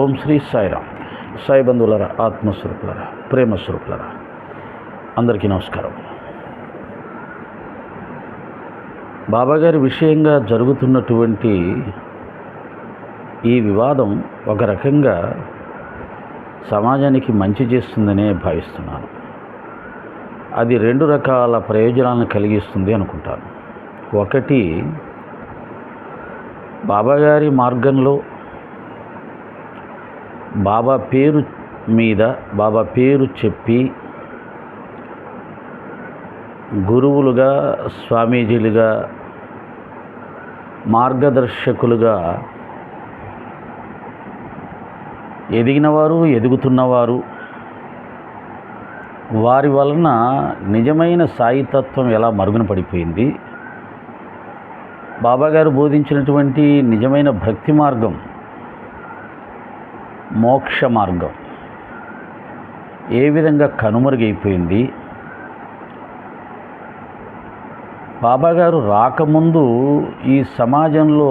ఓం శ్రీ సాయిరామ్. సాయి బంధువులరా, ఆత్మస్వరూపులరా, ప్రేమస్వరూపులరా, అందరికీ నమస్కారం. బాబాగారి విషయంగా జరుగుతున్నటువంటి ఈ వివాదం ఒక రకంగా సమాజానికి మంచి చేస్తుందనే భావిస్తున్నాను. అది రెండు రకాల ప్రయోజనాలను కలిగిస్తుంది అనుకుంటాను. ఒకటి, బాబాగారి మార్గంలో బాబా పేరు మీద బాబా పేరు చెప్పి గురువులుగా, స్వామీజీలుగా, మార్గదర్శకులుగా ఎదిగినవారు, ఎదుగుతున్నవారు, వారి వలన నిజమైన సాయితత్వం ఎలా మరుగున పడిపోయింది, బాబాగారు బోధించినటువంటి నిజమైన భక్తి మార్గం, మోక్ష మార్గం ఏ విధంగా కనుమరుగైపోయింది, బాబాగారు రాకముందు ఈ సమాజంలో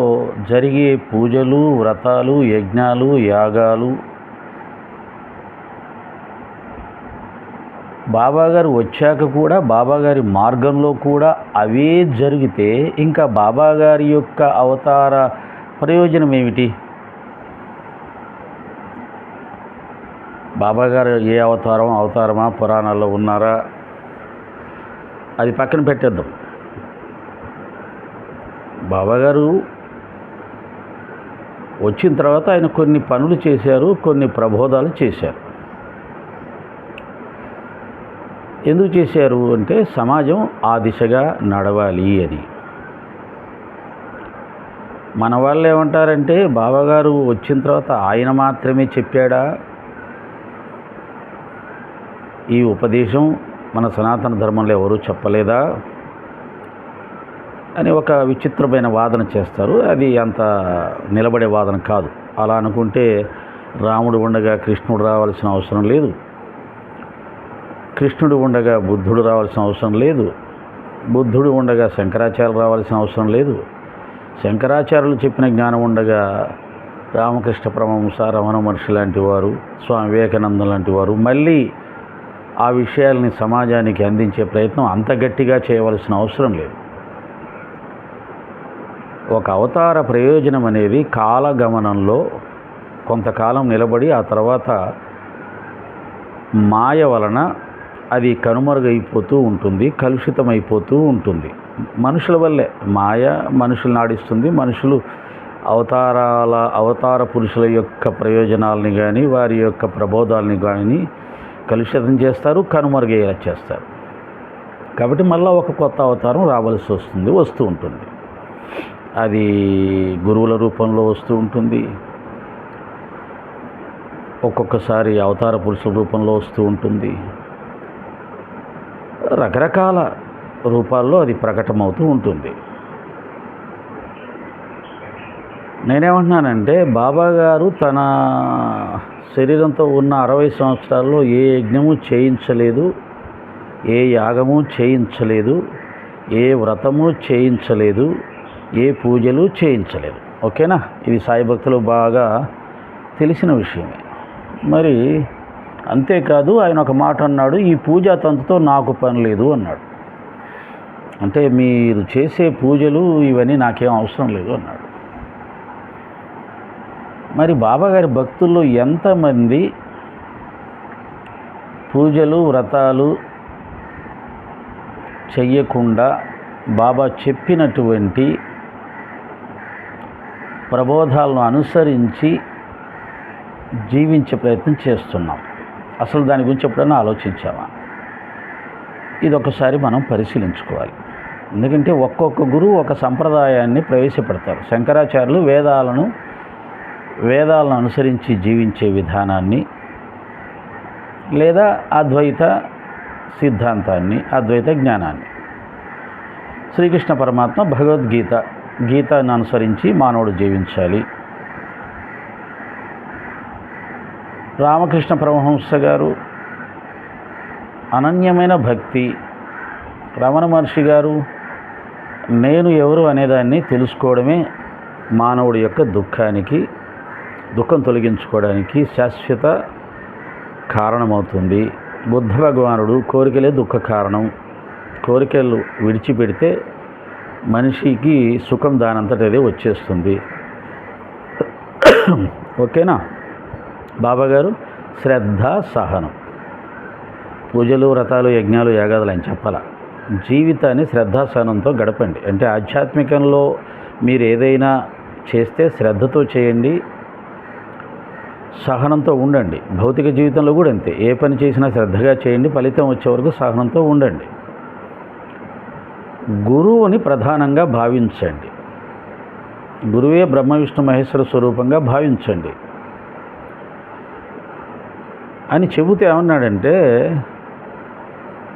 జరిగే పూజలు, వ్రతాలు, యజ్ఞాలు, యాగాలు, బాబాగారు వచ్చాక కూడా బాబాగారి మార్గంలో కూడా అవే జరిగితే ఇంకా బాబాగారి యొక్క అవతార ప్రయోజనం ఏమిటి? బాబాగారు ఏ అవతారమా, పురాణాల్లో ఉన్నారా, అది పక్కన పెట్టేద్దాం. బాబాగారు వచ్చిన తర్వాత ఆయన కొన్ని పనులు చేశారు, కొన్ని ప్రబోధాలు చేశారు. ఎందుకు చేశారు అంటే సమాజం ఆ దిశగా నడవాలి అని. మన వాళ్ళు ఏమంటారంటే బాబాగారు వచ్చిన తర్వాత ఆయన మాత్రమే చెప్పాడా, ఈ ఉపదేశం మన సనాతన ధర్మంలో ఎవరూ చెప్పలేదా అని ఒక విచిత్రమైన వాదన చేస్తారు. అది అంత నిలబడే వాదన కాదు. అలా అనుకుంటే రాముడు ఉండగా కృష్ణుడు రావాల్సిన అవసరం లేదు, కృష్ణుడు ఉండగా బుద్ధుడు రావాల్సిన అవసరం లేదు, బుద్ధుడు ఉండగా శంకరాచార్యులు రావాల్సిన అవసరం లేదు, శంకరాచార్యులు చెప్పిన జ్ఞానం ఉండగా రామకృష్ణ పరమహంస, రమణ మహర్షి లాంటి వారు, స్వామి వివేకానంద లాంటి వారు మళ్ళీ ఆ విషయాల్ని సమాజానికి అందించే ప్రయత్నం అంత గట్టిగా చేయవలసిన అవసరం లేదు. ఒక అవతార ప్రయోజనం అనేది కాలగమనంలో కొంతకాలం నిలబడి ఆ తర్వాత మాయ వలన అది కనుమరుగైపోతూ ఉంటుంది, కలుషితమైపోతూ ఉంటుంది. మనుషుల వల్లే మాయ మనుషులు నాడిస్తుంది. మనుషులు అవతార పురుషుల యొక్క ప్రయోజనాలని కానీ వారి యొక్క ప్రబోధాలని కానీ కలుషితం చేస్తారు, కనుమరుగయ్యేలా చేస్తారు. కాబట్టి మళ్ళీ ఒక కొత్త అవతారం రావాల్సి వస్తూ ఉంటుంది. అది గురువుల రూపంలో వస్తూ ఉంటుంది, ఒక్కొక్కసారి అవతార పురుషుల రూపంలో వస్తూ ఉంటుంది, రకరకాల రూపాల్లో అది ప్రకటమవుతూ ఉంటుంది. నేనేమంటున్నానంటే బాబాగారు తన శరీరంతో ఉన్న 60 సంవత్సరాల్లో ఏ యజ్ఞము చేయించలేదు, ఏ యాగము చేయించలేదు, ఏ వ్రతము చేయించలేదు, ఏ పూజలు చేయించలేదు. ఓకేనా? ఇది సాయి భక్తులు బాగా తెలిసిన విషయమే. మరి అంతేకాదు, ఆయన ఒక మాట అన్నాడు, ఈ పూజా తంతుతో నాకు పని లేదు అన్నాడు. అంటే మీరు చేసే పూజలు ఇవన్నీ నాకేం అవసరం లేదు అన్నాడు. మరి బాబాగారి భక్తుల్లో ఎంతమంది పూజలు, వ్రతాలు చెయ్యకుండా బాబా చెప్పినటువంటి ప్రబోధాలను అనుసరించి జీవించే ప్రయత్నం చేస్తున్నాం? అసలు దాని గురించి ఎప్పుడైనా ఆలోచించామా? ఇది ఒకసారి మనం పరిశీలించుకోవాలి. ఎందుకంటే ఒక్కొక్క గురువు ఒక సంప్రదాయాన్ని ప్రవేశపెడతారు. శంకరాచార్యులు వేదాలను అనుసరించి జీవించే విధానాన్ని, లేదా అద్వైత సిద్ధాంతాన్ని, అద్వైత జ్ఞానాన్ని, శ్రీకృష్ణ పరమాత్మ గీతను అనుసరించి మానవుడు జీవించాలి, రామకృష్ణ పరమహంస గారు అనన్యమైన భక్తి, రమణ మహర్షి గారు నేను ఎవరు అనేదాన్ని తెలుసుకోవడమే మానవుడి యొక్క దుఃఖానికి దుఃఖం తొలగించుకోవడానికి శాశ్వత కారణమవుతుంది. బుద్ధ భగవానుడు కోరికలే దుఃఖ కారణం, కోరికలు విడిచిపెడితే మనిషికి సుఖం దానంతట అదే వచ్చేస్తుంది. ఓకేనా బాబాగారు? శ్రద్ధ, సహనం, పూజలు, వ్రతాలు, యజ్ఞాలు, యాగాదులు అని చెప్పాల. జీవితాన్ని శ్రద్ధాసహనంతో గడపండి. అంటే ఆధ్యాత్మికంలో మీరు ఏదైనా చేస్తే శ్రద్ధతో చేయండి, సహనంతో ఉండండి. భౌతిక జీవితంలో కూడా అంతే. ఏ పని చేసినా శ్రద్ధగా చేయండి, ఫలితం వచ్చే వరకు సహనంతో ఉండండి. గురువుని ప్రధానంగా భావించండి. గురువే బ్రహ్మ విష్ణు మహేశ్వర స్వరూపంగా భావించండి అని చెబితే ఏమన్నాడంటే,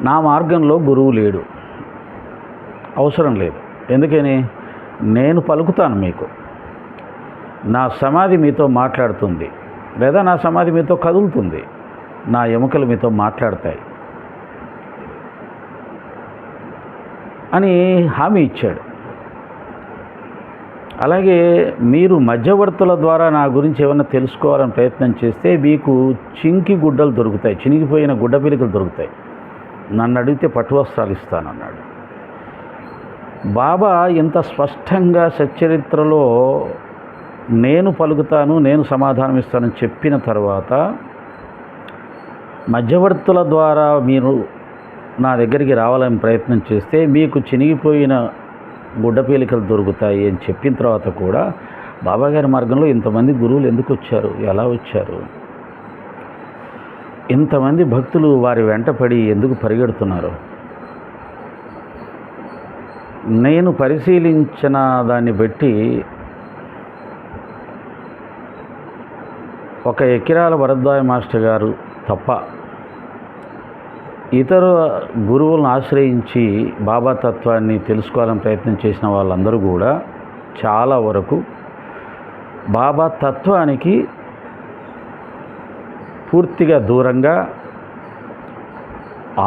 నా మార్గంలో గురువు లేడు, అవసరం లేదు. ఎందుకని? నేను పలుకుతాను మీకు. నా సమాధి మీతో మాట్లాడుతుంది, లేదా నా సమాధి మీతో కదులుతుంది, నా ఎముకలు మీతో మాట్లాడతాయి అని హామీ ఇచ్చాడు. అలాగే మీరు మధ్యవర్తుల ద్వారా నా గురించి ఏమైనా తెలుసుకోవాలని ప్రయత్నం చేస్తే మీకు చింకి గుడ్డలు దొరుకుతాయి, చినిగిపోయిన గుడ్డ పిలికలు దొరుకుతాయి. నన్ను అడిగితే పట్టు వస్త్రాలు ఇస్తానన్నాడు. బాబా ఇంత స్పష్టంగా సచ్చరిత్రలో నేను పలుకుతాను, నేను సమాధానం ఇస్తానని చెప్పిన తర్వాత మధ్యవర్తుల ద్వారా మీరు నా దగ్గరికి రావాలని ప్రయత్నం చేస్తే మీకు చినిగిపోయిన గుడ్డపీలికలు దొరుకుతాయి అని చెప్పిన తర్వాత కూడా బాబాగారి మార్గంలో ఇంతమంది గురువులు ఎందుకు వచ్చారు, ఎలా వచ్చారు? ఇంతమంది భక్తులు వారి వెంటపడి ఎందుకు పరిగెడుతున్నారు? నేను పరిశీలించిన దాన్ని బట్టి ఒక ఎకిరాల భరద్వాజ మాస్టర్ గారు తప్ప ఇతర గురువులను ఆశ్రయించి బాబా తత్వాన్ని తెలుసుకోవాలని ప్రయత్నం చేసిన వాళ్ళందరూ కూడా చాలా వరకు బాబా తత్వానికి పూర్తిగా దూరంగా,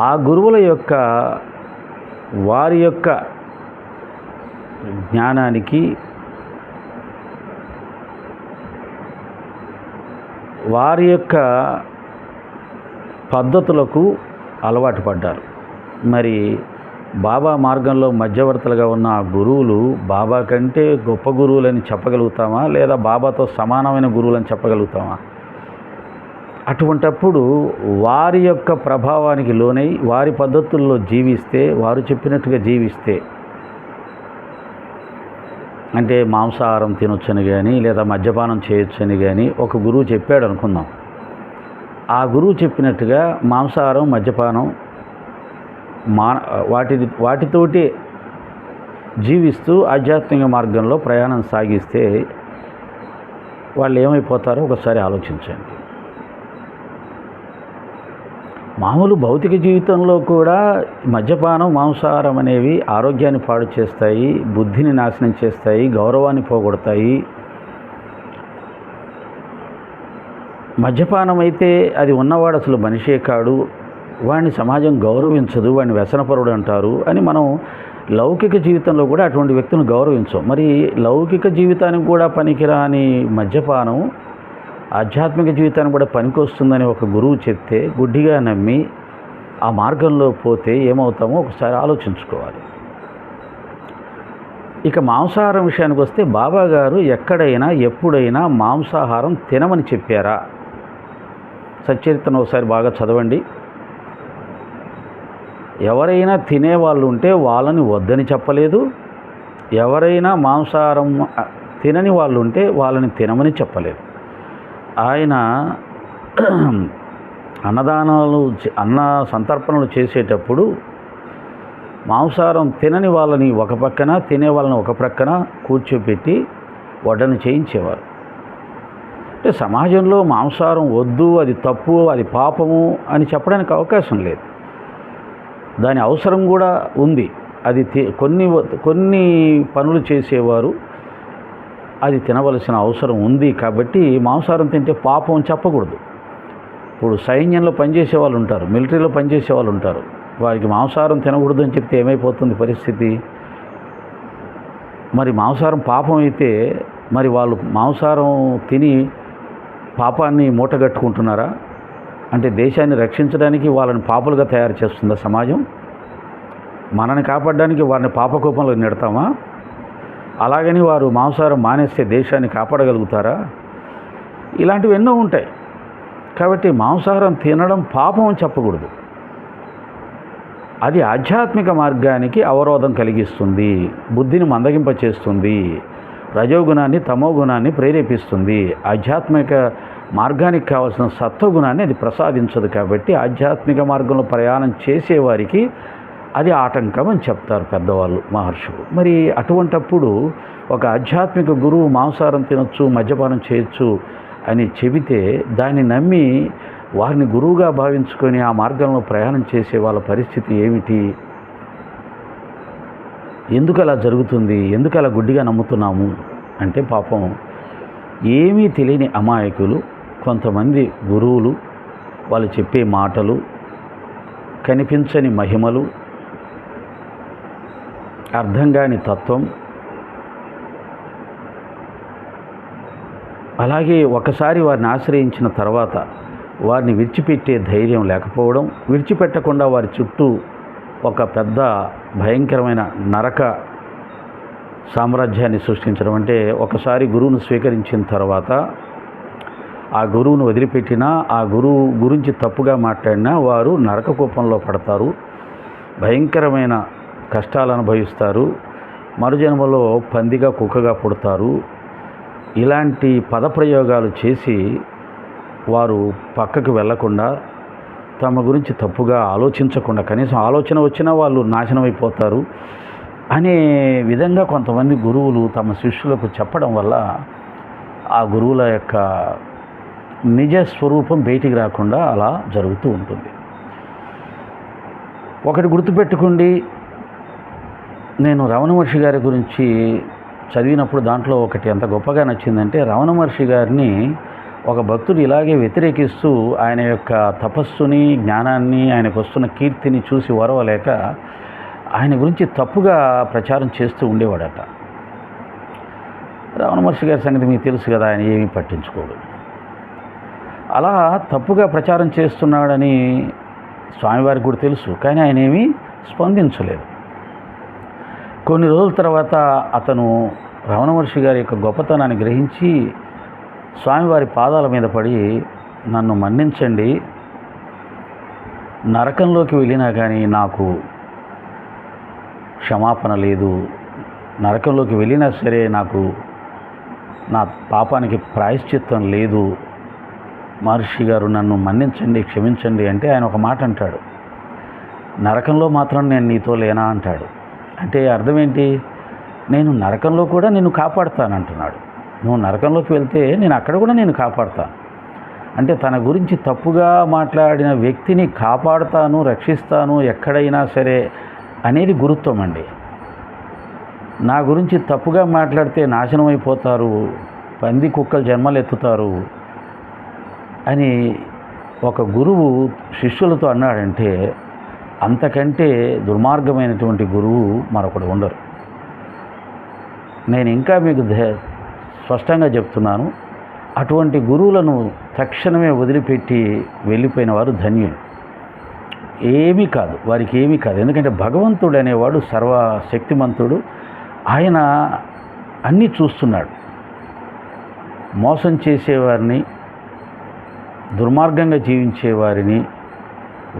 ఆ గురువుల యొక్క వారి యొక్క జ్ఞానానికి, వారి యొక్క పద్ధతులకు అలవాటు పడ్డారు. మరి బాబా మార్గంలో మధ్యవర్తులుగా ఉన్న ఆ గురువులు బాబా కంటే గొప్ప గురువులని చెప్పగలుగుతామా, లేదా బాబాతో సమానమైన గురువులని చెప్పగలుగుతామా? అటువంటప్పుడు వారి యొక్క ప్రభావానికి లోనై వారి పద్ధతుల్లో జీవిస్తే, వారు చెప్పినట్టుగా జీవిస్తే, అంటే మాంసాహారం తినొచ్చని కానీ లేదా మద్యపానం చేయొచ్చని కానీ ఒక గురువు చెప్పాడు అనుకుందాం. ఆ గురువు చెప్పినట్టుగా మాంసాహారం, మద్యపానం వాటితోటి జీవిస్తూ ఆధ్యాత్మిక మార్గంలో ప్రయాణం సాగిస్తే వాళ్ళు ఏమైపోతారో ఒకసారి ఆలోచించండి. మామూలు భౌతిక జీవితంలో కూడా మద్యపానం, మాంసాహారం అనేవి ఆరోగ్యాన్ని పాడు చేస్తాయి, బుద్ధిని నాశనం చేస్తాయి, గౌరవాన్ని పోగొడతాయి. మద్యపానం అయితే అది ఉన్నవాడు అసలు మనిషే కాడు, వాడిని సమాజం గౌరవించదు, వాడిని వ్యసనపరుడు అంటారు అని మనం లౌకిక జీవితంలో కూడా అటువంటి వ్యక్తులను గౌరవించం. మరి లౌకిక జీవితానికి కూడా పనికిరాని మద్యపానం ఆధ్యాత్మిక జీవితానికి కూడా పనికొస్తుందని ఒక గురువు చెప్తే గుడ్డిగా నమ్మి ఆ మార్గంలో పోతే ఏమవుతామో ఒకసారి ఆలోచించుకోవాలి. ఇక మాంసాహారం విషయానికి వస్తే బాబా గారు ఎక్కడైనా ఎప్పుడైనా మాంసాహారం తినమని చెప్పారా? సచ్చరిత్రను ఒకసారి బాగా చదవండి. ఎవరైనా తినేవాళ్ళు ఉంటే వాళ్ళని వద్దని చెప్పలేదు, ఎవరైనా మాంసాహారం తినని వాళ్ళు ఉంటే వాళ్ళని తినమని చెప్పలేదు. ఆయన అన్న సంతర్పణలు చేసేటప్పుడు మాంసాహారం తినని వాళ్ళని ఒక పక్కన, తినే వాళ్ళని ఒక ప్రక్కన కూర్చోపెట్టి వడ్డన చేయించేవారు. అంటే సమాజంలో మాంసాహారం వద్దు, అది తప్పు, అది పాపము అని చెప్పడానికి అవకాశం లేదు. దాని అవసరం కూడా ఉంది. అది కొన్ని పనులు చేసేవారు అది తినవలసిన అవసరం ఉంది. కాబట్టి మాంసాహారం తింటే పాపం చెప్పకూడదు. ఇప్పుడు సైన్యంలో పనిచేసే వాళ్ళు ఉంటారు, మిలిటరీలో పనిచేసే వాళ్ళు ఉంటారు, వారికి మాంసాహారం తినకూడదు అని చెప్తే ఏమైపోతుంది పరిస్థితి? మరి మాంసాహారం పాపం అయితే మరి వాళ్ళు మాంసాహారం తిని పాపాన్ని మూటగట్టుకుంటున్నారా? అంటే దేశాన్ని రక్షించడానికి వాళ్ళని పాపులుగా తయారు చేస్తుందా సమాజం? మనని కాపాడడానికి వారిని పాపకూపంలో నెడతామా? అలాగని వారు మాంసాహారం మానేస్తే దేశాన్ని కాపాడగలుగుతారా? ఇలాంటివి ఎన్నో ఉంటాయి. కాబట్టి మాంసాహారం తినడం పాపం అని చెప్పకూడదు. అది ఆధ్యాత్మిక మార్గానికి అవరోధం కలిగిస్తుంది, బుద్ధిని మందగింపచేస్తుంది, రజోగుణాన్ని తమోగుణాన్ని ప్రేరేపిస్తుంది. ఆధ్యాత్మిక మార్గానికి కావాల్సిన సత్వగుణాన్ని అది ప్రసాదించదు. కాబట్టి ఆధ్యాత్మిక మార్గంలో ప్రయాణం చేసేవారికి అది ఆటంకం అని చెప్తారు పెద్దవాళ్ళు, మహర్షులు. మరి అటువంటప్పుడు ఒక ఆధ్యాత్మిక గురువు మాంసాహారం తినొచ్చు, మద్యపానం చేయొచ్చు అని చెబితే దాన్ని నమ్మి వారిని గురువుగా భావించుకొని ఆ మార్గంలో ప్రయాణం చేసే వాళ్ళ పరిస్థితి ఏమిటి? ఎందుకు అలా జరుగుతుంది? ఎందుకు అలా గుడ్డిగా నమ్ముతున్నాము అంటే, పాపం ఏమీ తెలియని అమాయకులు కొంతమంది గురువులు, వాళ్ళు చెప్పే మాటలు, కనిపించని మహిమలు, అర్థం కాని తత్వం, అలాగే ఒకసారి వారిని ఆశ్రయించిన తర్వాత వారిని విడిచిపెట్టే ధైర్యం లేకపోవడం, విడిచిపెట్టకుండా వారి చుట్టూ ఒక పెద్ద భయంకరమైన నరక సామ్రాజ్యాన్ని సృష్టించడం. అంటే ఒకసారి గురువును స్వీకరించిన తర్వాత ఆ గురువును వదిలిపెట్టినా, ఆ గురువు గురించి తప్పుగా మాట్లాడినా వారు నరక కూపంలో పడతారు, భయంకరమైన కష్టాలు అనుభవిస్తారు, మరుజన్మలో పందిగా కుక్కగా పుడతారు. ఇలాంటి పదప్రయోగాలు చేసి వారు పక్కకు వెళ్లకుండా, తమ గురించి తప్పుగా ఆలోచించకుండా, కనీసం ఆలోచన వచ్చినా వాళ్ళు నాశనం అయిపోతారు అనే విధంగా కొంతమంది గురువులు తమ శిష్యులకు చెప్పడం వల్ల ఆ గురువుల యొక్క నిజ స్వరూపం బయటికి రాకుండా అలా జరుగుతూ ఉంటుంది. ఒకటి గుర్తుపెట్టుకోండి, నేను రమణ మహర్షి గారి గురించి చదివినప్పుడు దాంట్లో ఒకటి ఎంత గొప్పగా నచ్చిందంటే, రమణ మహర్షి గారిని ఒక భక్తుడు ఇలాగే వ్యతిరేకిస్తూ ఆయన యొక్క తపస్సుని, జ్ఞానాన్ని, ఆయనకు వస్తున్న కీర్తిని చూసి ఓర్వలేక ఆయన గురించి తప్పుగా ప్రచారం చేస్తూ ఉండేవాడట. రమణ మహర్షి గారి సంగతి మీకు తెలుసు కదా, ఆయన ఏమీ పట్టించుకోడు. అలా తప్పుగా ప్రచారం చేస్తున్నాడని స్వామివారికి కూడా తెలుసు, కానీ ఆయన ఏమీ స్పందించలేదు. కొన్ని రోజుల తర్వాత అతను రమణ మహర్షి గారి యొక్క గొప్పతనాన్ని గ్రహించి స్వామివారి పాదాల మీద పడి, నన్ను మన్నించండి, నరకంలోకి వెళ్ళినా కానీ నాకు క్షమాపణ లేదు, నరకంలోకి వెళ్ళినా సరే నాకు నా పాపానికి ప్రాయశ్చిత్తం లేదు, మహర్షి గారు నన్ను మన్నించండి, క్షమించండి అంటే ఆయన ఒక మాట అంటాడు, నరకంలో మాత్రం నేను నీతో లేనా అంటాడు. అంటే అర్థం ఏంటి? నేను నరకంలో కూడా నిన్ను కాపాడుతానంటున్నాడు. నువ్వు నరకంలోకి వెళ్తే నేను అక్కడ కూడా నేను కాపాడుతాను. అంటే తన గురించి తప్పుగా మాట్లాడిన వ్యక్తిని కాపాడుతాను, రక్షిస్తాను ఎక్కడైనా సరే అనేది గురుత్వం అండి. నా గురించి తప్పుగా మాట్లాడితే నాశనం అయిపోతారు, పంది కుక్కలు జన్మలు ఎత్తుతారు అని ఒక గురువు శిష్యులతో అన్నాడంటే అంతకంటే దుర్మార్గమైనటువంటి గురువు మరొకడు ఉండరు. నేను ఇంకా మీకు స్పష్టంగా చెప్తున్నాను, అటువంటి గురువులను తక్షణమే వదిలిపెట్టి వెళ్ళిపోయిన వారు ధన్యులు. ఏమీ కాదు, వారికి ఏమీ కాదు. ఎందుకంటే భగవంతుడు అనేవాడు సర్వశక్తిమంతుడు, ఆయన అన్నీ చూస్తున్నాడు. మోసం చేసేవారిని, దుర్మార్గంగా జీవించేవారిని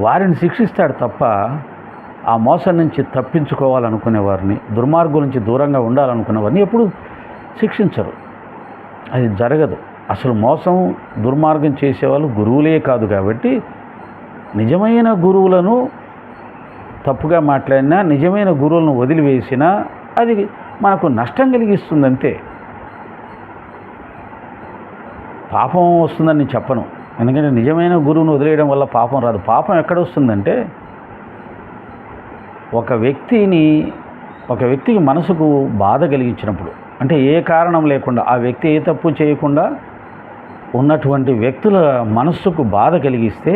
వారిని శిక్షిస్తాడు తప్ప ఆ మోసం నుంచి తప్పించుకోవాలనుకునే వారిని, దుర్మార్గం నుంచి దూరంగా ఉండాలనుకునే వారిని ఎప్పుడు శిక్షించరు. అది జరగదు. అసలు మోసం, దుర్మార్గం చేసేవాళ్ళు గురువులే కాదు. కాబట్టి నిజమైన గురువులను తప్పుగా మాట్లాడినా, నిజమైన గురువులను వదిలివేసినా అది మనకు నష్టం కలిగిస్తుందంతే. పాపం వస్తుందని నేను చెప్పను, ఎందుకంటే నిజమైన గురువును వదిలేయడం వల్ల పాపం రాదు. పాపం ఎక్కడ వస్తుందంటే ఒక వ్యక్తికి మనసుకు బాధ కలిగించినప్పుడు, అంటే ఏ కారణం లేకుండా ఆ వ్యక్తి ఏ తప్పు చేయకుండా ఉన్నటువంటి వ్యక్తుల మనస్సుకు బాధ కలిగిస్తే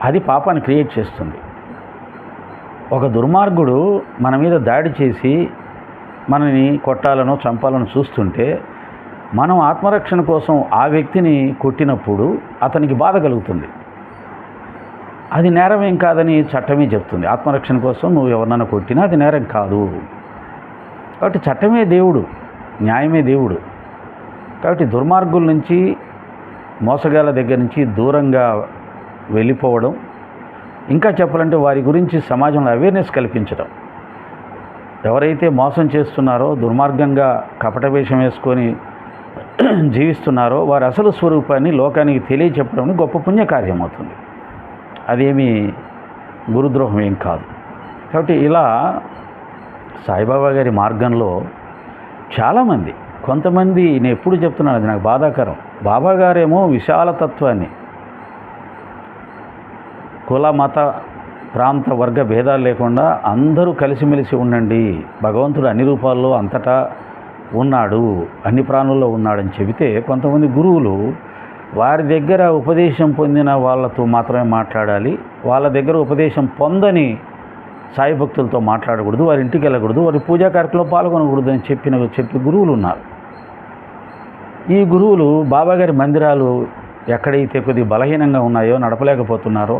అది పాపాన్ని క్రియేట్ చేస్తుంది. ఒక దుర్మార్గుడు మన మీద దాడి చేసి మనని కొట్టాలనో చంపాలనో చూస్తుంటే మనం ఆత్మరక్షణ కోసం ఆ వ్యక్తిని కొట్టినప్పుడు అతనికి బాధ కలుగుతుంది. అది నేరం ఏం కాదని చట్టమే చెప్తుంది. ఆత్మరక్షణ కోసం నువ్వు ఎవరినైనా కొట్టినా అది నేరం కాదు. కాబట్టి చట్టమే దేవుడు, న్యాయమే దేవుడు. కాబట్టి దుర్మార్గుల నుంచి, మోసగాళ్ళ దగ్గర నుంచి దూరంగా వెళ్ళిపోవడం, ఇంకా చెప్పాలంటే వారి గురించి సమాజంలో అవేర్నెస్ కల్పించడం. ఎవరైతే మోసం చేస్తున్నారో, దుర్మార్గంగా కపట వేషం వేసుకొని జీవిస్తున్నారో వారి అసలు స్వరూపాన్ని లోకానికి తెలియచెప్పడం గొప్ప పుణ్యకార్యం అవుతుంది. అదేమీ గురుద్రోహం ఏం కాదు. కాబట్టి ఇలా సాయిబాబా గారి మార్గంలో చాలామంది, కొంతమంది, నేను ఎప్పుడు చెప్తున్నాను, అది నాకు బాధాకరం, బాబా గారేమో విశాలతత్వాన్ని, కుల మత ప్రాంత వర్గ భేదాలు లేకుండా అందరూ కలిసిమెలిసి ఉండండి, భగవంతుడు అన్ని రూపాల్లో అంతటా ఉన్నాడు, అన్ని ప్రాణుల్లో ఉన్నాడని చెబితే కొంతమంది గురువులు వారి దగ్గర ఉపదేశం పొందిన వాళ్ళతో మాత్రమే మాట్లాడాలి, వాళ్ళ దగ్గర ఉపదేశం పొందని సాయి భక్తులతో మాట్లాడకూడదు, వారి ఇంటికి వెళ్ళకూడదు, వారి పూజా కార్యక్రమంలో పాల్గొనకూడదు అని చెప్పి గురువులు ఉన్నారు. ఈ గురువులు బాబాగారి మందిరాలు ఎక్కడైతే కొద్దిగా బలహీనంగా ఉన్నాయో, నడపలేకపోతున్నారో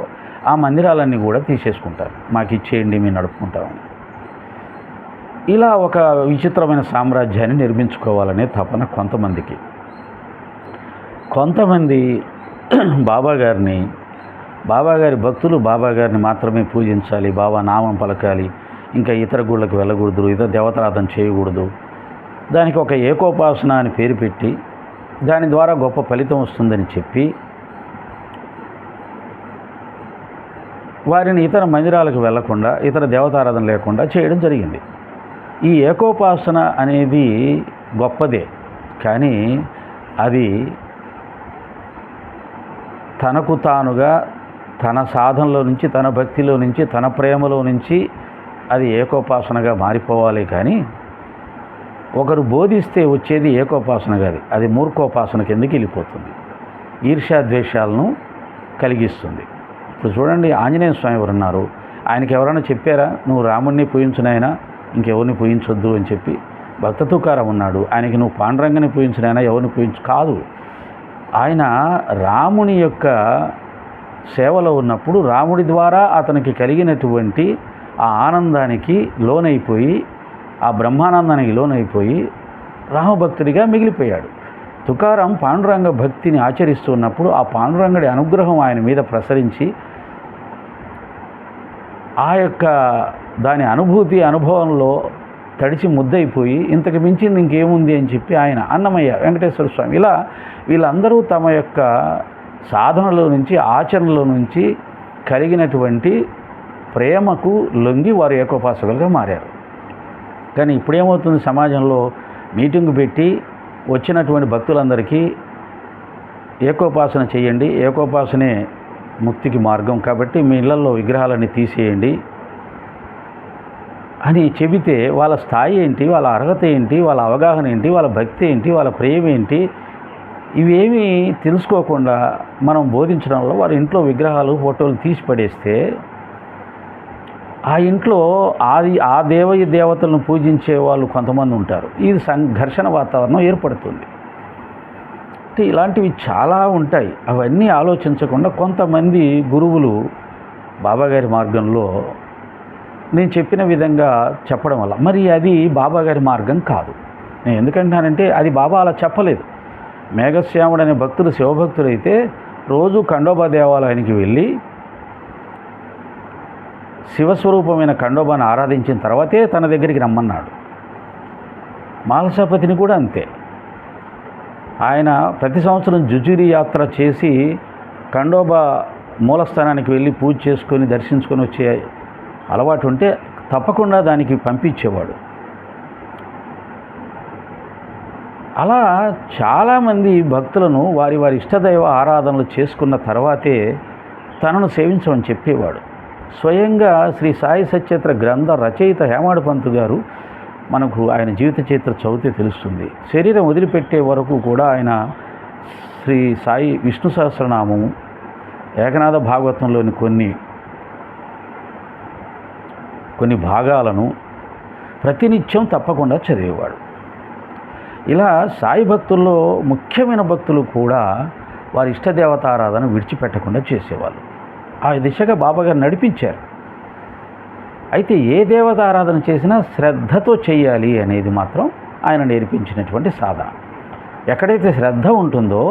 ఆ మందిరాలన్నీ కూడా తీసేసుకుంటారు. మాకు ఇచ్చేయండి, మేము నడుపుకుంటామని. ఇలా ఒక విచిత్రమైన సామ్రాజ్యాన్ని నిర్మించుకోవాలనే తపన కొంతమందికి. కొంతమంది బాబాగారి భక్తులు బాబాగారిని మాత్రమే పూజించాలి, బాబా నామం పలకాలి, ఇంకా ఇతర గుళ్ళకు వెళ్ళకూడదు, ఇతర దేవతారాధన చేయకూడదు, దానికి ఒక ఏకోపాసన అని పేరు పెట్టి దాని ద్వారా గొప్ప ఫలితం వస్తుందని చెప్పి వారిని ఇతర మందిరాలకు వెళ్లకుండా, ఇతర దేవతారాధన లేకుండా చేయడం జరిగింది. ఈ ఏకోపాసన అనేది గొప్పదే, కానీ అది తనకు తానుగా, తన సాధనలో నుంచి, తన భక్తిలో నుంచి, తన ప్రేమలో నుంచి అది ఏకోపాసనగా మారిపోవాలి. కానీ ఒకరు బోధిస్తే వచ్చేది ఏకోపాసన కాదు, అది మూర్ఖోపాసన కిందకి వెళ్ళిపోతుంది, ఈర్ష్యాద్వేషాలను కలిగిస్తుంది. ఇప్పుడు చూడండి, ఆంజనేయ స్వామి ఎవరు ఉన్నారు, ఆయనకి ఎవరైనా చెప్పారా నువ్వు రాముడిని పూజించునైనా ఇంకెవరిని పూజించొద్దు అని చెప్పి? భక్త తుకారం ఉన్నాడు, ఆయనకి నువ్వు పాండురంగని పూజించినైనా ఎవరిని పూజించు కాదు. ఆయన రాముని యొక్క సేవలో ఉన్నప్పుడు రాముడి ద్వారా అతనికి కలిగినటువంటి ఆ ఆనందానికి లోనైపోయి, ఆ బ్రహ్మానందానికి లోనైపోయి రామభక్తుడిగా మిగిలిపోయాడు. తుకారం పాండురంగ భక్తిని ఆచరిస్తూ ఉన్నప్పుడు ఆ పాండురంగడి అనుగ్రహం ఆయన మీద ప్రసరించి ఆ యొక్క దాని అనుభవంలో తడిచి ముద్దయిపోయి ఇంతకు మించింది ఇంకేముంది అని చెప్పి ఆయన అన్నమయ్య వెంకటేశ్వర స్వామి, ఇలా వీళ్ళందరూ తమ యొక్క సాధనలో నుంచి, ఆచరణలో నుంచి కలిగినటువంటి ప్రేమకు లొంగి వారు ఏకోపాసకులుగా మారారు. కానీ ఇప్పుడేమవుతుంది, సమాజంలో మీటింగ్ పెట్టి వచ్చినటువంటి భక్తులందరికీ ఏకోపాసన చేయండి, ఏకోపాసనే ముక్తికి మార్గం, కాబట్టి మీ ఇళ్లలో విగ్రహాలన్నీ తీసేయండి అని చెబితే వాళ్ళ స్థాయి ఏంటి, వాళ్ళ అర్హత ఏంటి, వాళ్ళ అవగాహన ఏంటి, వాళ్ళ భక్తి ఏంటి, వాళ్ళ ప్రేమ ఏంటి, ఇవేమీ తెలుసుకోకుండా మనం బోధించడంలో వారి ఇంట్లో విగ్రహాలు, ఫోటోలు తీసి పడేస్తే ఆ ఇంట్లో ఆ దేవతలను పూజించే వాళ్ళు కొంతమంది ఉంటారు. ఇది ఘర్షణ వాతావరణం ఏర్పడుతుంది. ఇలాంటివి చాలా ఉంటాయి. అవన్నీ ఆలోచించకుండా కొంతమంది గురువులు బాబాగారి మార్గంలో నేను చెప్పిన విధంగా చెప్పడం వల్ల, మరి అది బాబాగారి మార్గం కాదు. నేను ఎందుకంటానంటే అది బాబా అలా చెప్పలేదు. మేఘశ్యాముడు అనే భక్తుడు శివభక్తుడైతే రోజు ఖండోబా దేవాలయానికి వెళ్ళి శివస్వరూపమైన ఖండోబాను ఆరాధించిన తర్వాతే తన దగ్గరికి రమ్మన్నాడు. మాలసాపతిని కూడా అంతే. ఆయన ప్రతి సంవత్సరం జుజురి యాత్ర చేసి ఖండోబా మూలస్థానానికి వెళ్ళి పూజ చేసుకొని దర్శించుకొని వచ్చే అలవాటు ఉంటే తప్పకుండా దానికి పంపించేవాడు. అలా చాలామంది భక్తులను వారి ఇష్టదైవ ఆరాధనలు చేసుకున్న తర్వాతే తనను సేవించమని చెప్పేవాడు. స్వయంగా శ్రీ సాయి సచరిత్ర గ్రంథ రచయిత హేమాడ్ పంత్ గారు, మనకు ఆయన జీవిత చరిత్ర చదివితే తెలుస్తుంది, శరీరం వదిలిపెట్టే వరకు కూడా ఆయన శ్రీ సాయి విష్ణు సహస్రనామము, ఏకనాథ భాగవతంలోని కొన్ని భాగాలను ప్రతినిత్యం తప్పకుండా చదివేవాడు. ఇలా సాయి భక్తుల్లో ముఖ్యమైన భక్తులు కూడా వారి ఇష్టదేవత ఆరాధన విడిచిపెట్టకుండా చేసేవాళ్ళు. ఆ దిశగా బాబాగారు నడిపించారు. అయితే ఏ దేవత ఆరాధన చేసినా శ్రద్ధతో చేయాలి అనేది మాత్రం ఆయన నేర్పించినటువంటి సాధన. ఎక్కడైతే శ్రద్ధ ఉంటుందో,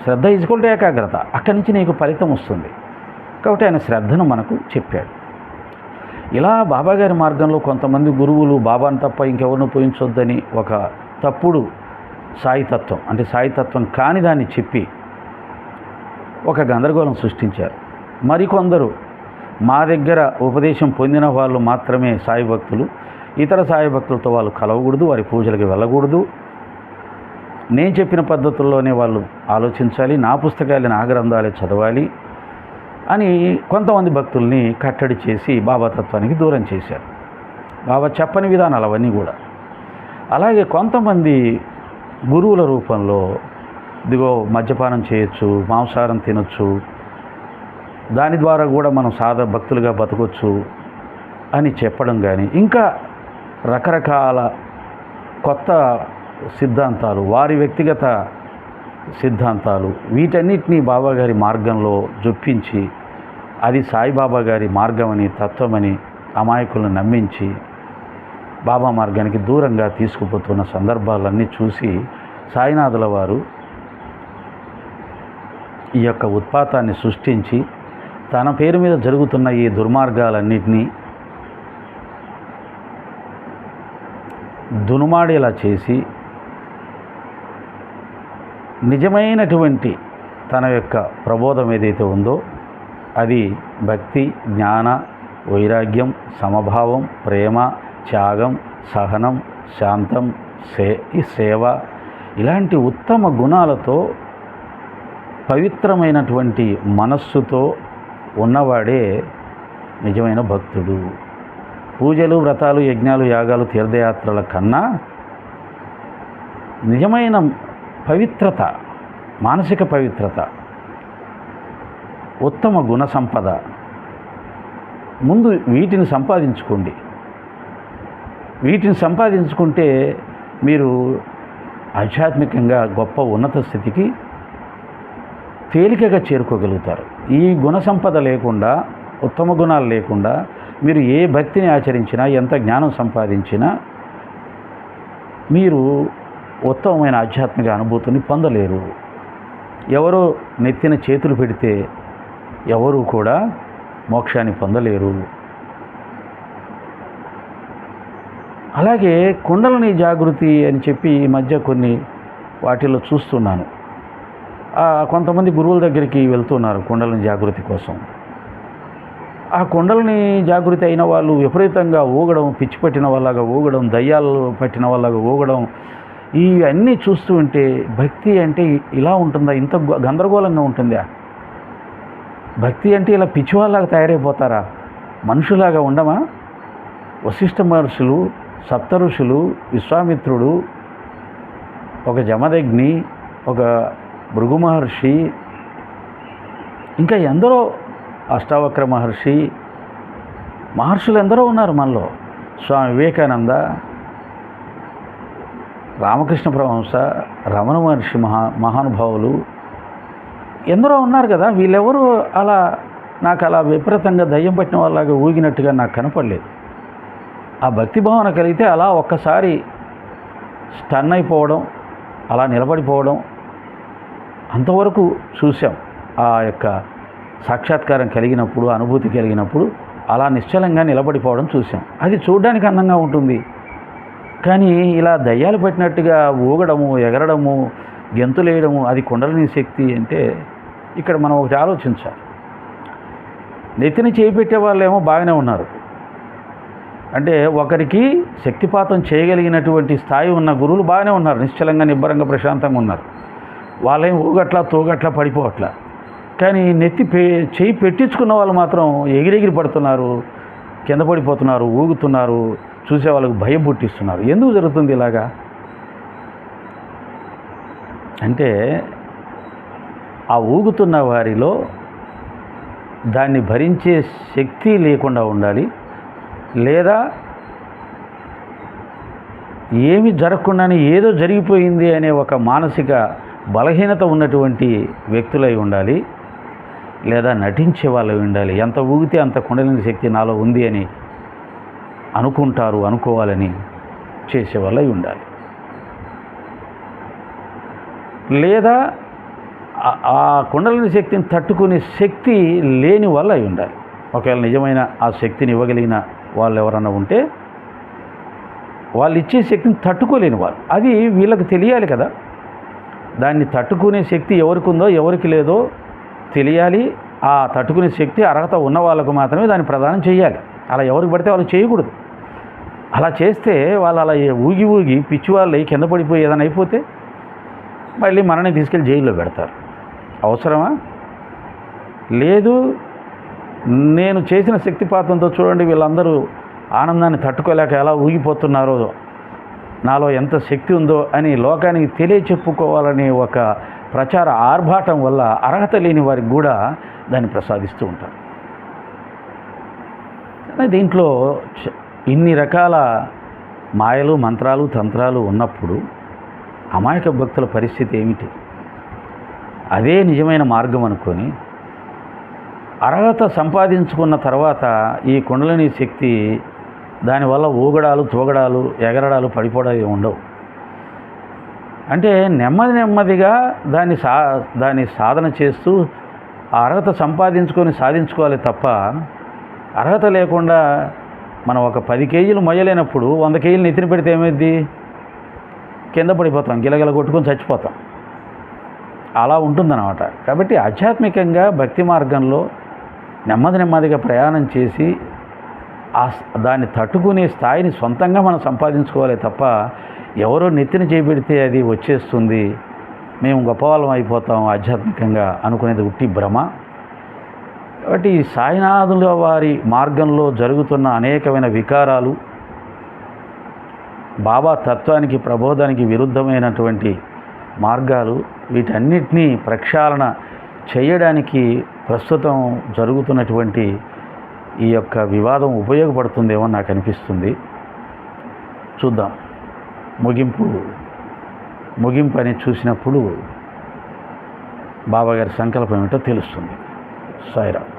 శ్రద్ధ ఈజ్వల్ టు ఏకాగ్రత, అక్కడి నుంచి నీకు ఫలితం వస్తుంది. కాబట్టి ఆయన శ్రద్ధను మనకు చెప్పాడు. ఇలా బాబాగారి మార్గంలో కొంతమంది గురువులు బాబాను తప్ప ఇంకెవరిని పూజించొద్దని ఒక తప్పుడు సాయితత్వం, అంటే సాయితత్వం కాని దాన్ని చెప్పి ఒక గందరగోళం సృష్టించారు. మరికొందరు మా దగ్గర ఉపదేశం పొందిన వాళ్ళు మాత్రమే సాయి భక్తులు, ఇతర సాయి భక్తులతో వాళ్ళు కలవకూడదు, వారి పూజలకు వెళ్ళకూడదు, నేను చెప్పిన పద్ధతుల్లోనే వాళ్ళు ఆలోచించాలి, నా పుస్తకాలు నా గ్రంథాలే చదవాలి అని కొంతమంది భక్తుల్ని కట్టడి చేసి బాబా తత్వానికి దూరం చేశారు. బాబా చెప్పని విధానాలు అవన్నీ కూడా. అలాగే కొంతమంది గురువుల రూపంలో ఇదిగో మద్యపానం చేయొచ్చు, మాంసాహారం తినొచ్చు, దాని ద్వారా కూడా మనం భక్తులుగా బతకొచ్చు అని చెప్పడం కానీ, ఇంకా రకరకాల కొత్త సిద్ధాంతాలు, వారి వ్యక్తిగత సిద్ధాంతాలు, వీటన్నిటినీ బాబాగారి మార్గంలో జొప్పించి అది సాయిబాబా గారి మార్గమని, తత్వమని అమాయకులను నమ్మించి బాబా మార్గానికి దూరంగా తీసుకుపోతున్న సందర్భాలన్నీ చూసి సాయినాథుల వారు ఈ యొక్క ఉత్పాతాన్ని సృష్టించి తన పేరు మీద జరుగుతున్న ఈ దుర్మార్గాలన్నింటినీ దునుమాడేలా చేసి నిజమైనటువంటి తన యొక్క ప్రబోధం ఏదైతే ఉందో అది భక్తి, జ్ఞాన, వైరాగ్యం, సమభావం, ప్రేమ, త్యాగం, సహనం, శాంతం, సేవ, ఇలాంటి ఉత్తమ గుణాలతో పవిత్రమైనటువంటి మనస్సుతో ఉన్నవాడే నిజమైన భక్తుడు. పూజలు, వ్రతాలు, యజ్ఞాలు, యాగాలు, తీర్థయాత్రల కన్నా నిజమైన పవిత్రత, మానసిక పవిత్రత, ఉత్తమ గుణ సంపద, ముందు వీటిని సంపాదించుకోండి. వీటిని సంపాదించుకుంటే మీరు ఆధ్యాత్మికంగా గొప్ప ఉన్నత స్థితికి తేలికగా చేరుకోగలుగుతారు. ఈ గుణ సంపద లేకుండా, ఉత్తమ గుణాలు లేకుండా మీరు ఏ భక్తిని ఆచరించినా, ఎంత జ్ఞానం సంపాదించినా మీరు ఉత్తమమైన ఆధ్యాత్మిక అనుభూతిని పొందలేరు. ఎవరో నెత్తిన చేతులు పెడితే ఎవరు కూడా మోక్షాన్ని పొందలేరు. అలాగే కుండలిని జాగృతి అని చెప్పి ఈ మధ్య కొన్ని వాటిల్లో చూస్తున్నాను. కొంతమంది గురువుల దగ్గరికి వెళ్తున్నారు కుండలిని జాగృతి కోసం. ఆ కుండలిని జాగృతి అయిన వాళ్ళు విపరీతంగా ఊగడం, పిచ్చి పట్టిన వాళ్ళగా ఊగడం, దయ్యాలు పట్టిన వాళ్ళగా ఊగడం, ఇవన్నీ చూస్తూ ఉంటే భక్తి అంటే ఇలా ఉంటుందా? ఇంత గందరగోళంగా ఉంటుందా? భక్తి అంటే ఇలా పిచ్చివాళ్ళలాగా తయారైపోతారా? మనుషులాగా ఉండమా? వశిష్ఠ మహర్షులు, సప్త ఋషులు, విశ్వామిత్రుడు, ఒక జమదగ్ని, ఒక భృగు మహర్షి, ఇంకా ఎందరో, అష్టావక్ర మహర్షులు ఎందరో ఉన్నారు మనలో. స్వామి వివేకానంద, రామకృష్ణ పరమహంస, రమణ మహర్షి మహానుభావులు ఎందరో ఉన్నారు కదా. వీళ్ళెవరూ నాకు అలా విపరీతంగా దయ్యం పట్టిన వాళ్ళలాగా ఊగినట్టుగా నాకు కనపడలేదు. ఆ భక్తి భావన కలిగితే అలా ఒక్కసారి స్టన్ అయిపోవడం, అలా నిలబడిపోవడం, అంతవరకు చూసాం. ఆ యొక్క సాక్షాత్కారం కలిగినప్పుడు, అనుభూతి కలిగినప్పుడు అలా నిశ్చలంగా నిలబడిపోవడం చూసాం. అది చూడడానికి అందంగా ఉంటుంది. కానీ ఇలా దయ్యాలు పట్టినట్టుగా ఊగడము, ఎగరడము, గెంతులేయడము, అది కుండలిని శక్తి అంటే ఇక్కడ మనం ఒకటి ఆలోచించాలి. నెత్తిని చేయి పెట్టే వాళ్ళేమో బాగానే ఉన్నారు. అంటే ఒకరికి శక్తిపాతం చేయగలిగినటువంటి స్థాయి ఉన్న గురువులు బాగానే ఉన్నారు, నిశ్చలంగా, నిబ్బరంగా, ప్రశాంతంగా ఉన్నారు. వాళ్ళేం ఊగట్లా, తోగట్లా, పడిపోవట్లా. కానీ చేయి పెట్టించుకున్న వాళ్ళు మాత్రం ఎగిరెగిరి పడుతున్నారు, కింద పడిపోతున్నారు, ఊగుతున్నారు, చూసే వాళ్ళకు భయం పుట్టిస్తున్నారు. ఎందుకు జరుగుతుంది ఇలాగా? అంటే ఆ ఊగుతున్న వారిలో దాన్ని భరించే శక్తి లేకుండా ఉండాలి, లేదా ఏమి జరగకుండానే ఏదో జరిగిపోయింది అనే ఒక మానసిక బలహీనత ఉన్నటువంటి వ్యక్తులై ఉండాలి, లేదా నటించే వాళ్ళు ఉండాలి. ఎంత ఊగితే అంత కుండలిని శక్తి నాలో ఉంది అని అనుకోవాలని చేసేవాళ్ళై ఉండాలి. లేదా ఆ కుండలిని శక్తిని తట్టుకునే శక్తి లేని వాళ్ళు అయి ఉండాలి. ఒకవేళ నిజమైన ఆ శక్తిని ఇవ్వగలిగిన వాళ్ళు ఎవరన్నా ఉంటే వాళ్ళు ఇచ్చే శక్తిని తట్టుకోలేని వాళ్ళు, అది వీళ్ళకి తెలియాలి కదా. దాన్ని తట్టుకునే శక్తి ఎవరికి ఉందో ఎవరికి లేదో తెలియాలి. ఆ తట్టుకునే శక్తి అర్హత ఉన్న వాళ్ళకు మాత్రమే దాన్ని ప్రదానం చేయాలి. అలా ఎవరికి పడితే వాళ్ళు చేయకూడదు. అలా చేస్తే వాళ్ళు అలా ఊగి పిచ్చి వాళ్ళు కింద పడిపోయి ఏదైనా అయిపోతే మళ్ళీ మనని తీసుకెళ్ళి జైల్లో పెడతారు. అవసరమా? లేదు. నేను చేసిన శక్తిపాతంతో చూడండి వీళ్ళందరూ ఆనందాన్ని తట్టుకోలేక ఎలా ఊగిపోతున్నారో, నాలో ఎంత శక్తి ఉందో అని లోకానికి తెలియచెప్పుకోవాలనే ఒక ప్రచార ఆర్భాటం వల్ల అర్హత లేని వారికి కూడా దాన్ని ప్రసాదిస్తూ ఉంటారు. దీంట్లో ఇన్ని రకాల మాయలు, మంత్రాలు, తంత్రాలు ఉన్నప్పుడు అమాయక భక్తుల పరిస్థితి ఏమిటి? అదే నిజమైన మార్గం అనుకొని అర్హత సంపాదించుకున్న తర్వాత ఈ కుండలిని శక్తి దానివల్ల ఊగడాలు, తూగడాలు, ఎగరడాలు, పడిపోవడాలు ఉండవు. అంటే నెమ్మదిగా దాన్ని సాధన చేస్తూ ఆ అర్హత సాధించుకోవాలి తప్ప, అర్హత లేకుండా మనం ఒక 10 కేజీలు మొయ్యలేనప్పుడు 100 కేజీలు నెత్తిన పెడితే ఏమైంది? కింద పడిపోతాం, గిలగిల కొట్టుకొని చచ్చిపోతాం. అలా ఉంటుందన్నమాట. కాబట్టి ఆధ్యాత్మికంగా భక్తి మార్గంలో నెమ్మదిగా ప్రయాణం చేసి దాన్ని తట్టుకునే స్థాయిని సొంతంగా మనం సంపాదించుకోవాలి తప్ప, ఎవరో నెత్తిన చేపెడితే అది వచ్చేస్తుంది, మేము గొప్పవాళ్ళం అయిపోతాం ఆధ్యాత్మికంగా అనుకునేది ఉట్టి భ్రమ. కాబట్టి ఈ సాయినాథుల వారి మార్గంలో జరుగుతున్న అనేకమైన వికారాలు, బాబా తత్వానికి ప్రబోధానికి విరుద్ధమైనటువంటి మార్గాలు, వీటన్నిటినీ ప్రక్షాళన చేయడానికి ప్రస్తుతం జరుగుతున్నటువంటి ఈ యొక్క వివాదం ఉపయోగపడుతుందేమో నాకు అనిపిస్తుంది. చూద్దాం. ముగింపు అని చూసినప్పుడు బాబాగారి సంకల్పం ఏమిటో తెలుస్తుంది. సాయిరామ్.